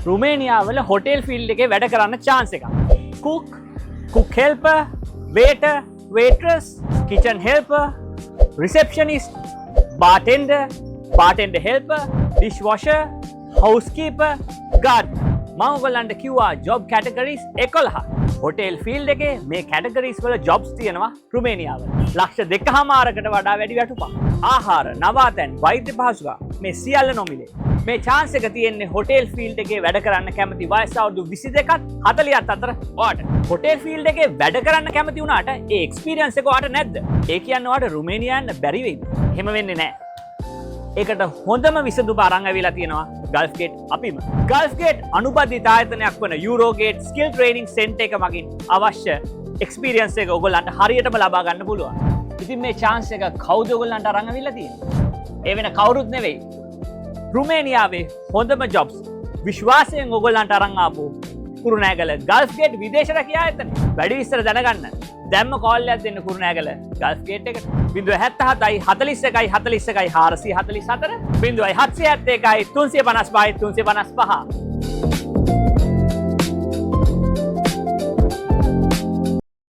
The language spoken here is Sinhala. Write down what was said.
රුමේනියාවල හොටෙල් ෆීල්ඩ් එකේ වැඩ කරන්න chance එකක්. cook helper, waiter, waitress, kitchen helper, receptionist, bartender helper, dishwasher, housekeeper, gardener. මම ඔයගොල්ලන්ට කිව්වා job categories 11. හොටෙල් ෆීල්ඩ් එකේ මේ categories වල jobs තියෙනවා රුමේනියාවල. ලක්ෂ 2.5කට වඩා වැඩි වැටුපක්. ආහාර, නවාතැන්, වෛද්‍ය පහසුකම් මේ සියල්ල නොමිලේ. මේ chance එක තියෙන්නේ හොටෙල් ෆීල්ඩ් එකේ වැඩ කරන්න කැමති වයස අවුරුදු 22ත් 40ත් අතර ඔයාට. හොටෙල් ෆීල්ඩ් එකේ වැඩ කරන්න කැමති වුණාට ඒ එක්ස්පීරියන්ස් එක ඔයාට නැද්ද? ඒ කියන්නේ ඔයාට රුමේනියා යන්න බැරි වෙයිද? එහෙම වෙන්නේ නැහැ. ඒකට හොඳම විසඳුම අරන් ඇවිල්ලා තියෙනවා ගල්ෆ් ගේට් අපිම. ගල්ෆ් ගේට් අනුබද්ධිත ආයතනයක් වන යූරෝගේට් ස්කිල් ට්‍රේනින් සෙන්ටර් එක මගින් අවශ්‍ය එක්ස්පීරියන්ස් එක ඔයගොල්ලන්ට හරියටම ලබා ගන්න පුළුවන්. ඉතින් මේ chance එක කවුද ඔයගොල්ලන්ට අරන් ඇවිල්ලා තියෙන්නේ? ඒ වෙන කවුරුත් නෙවෙයි. රුමේනියාවේ හොඳම ජොබ්ස් විශ්වාසයෙන් ඔයගොල්ලන්ට අරන් ආපු කුරුණෑගල ගල්ෆ් ගේට් විදේශ රැකියා ආයතනය. වැඩි විස්තර දැනගන්න දැම්ම කෝල් එකක් දෙන්න කුරුණෑගල ගල්ෆ් ගේට් එකට 077යි 41යි 41යි 444 07771 355 355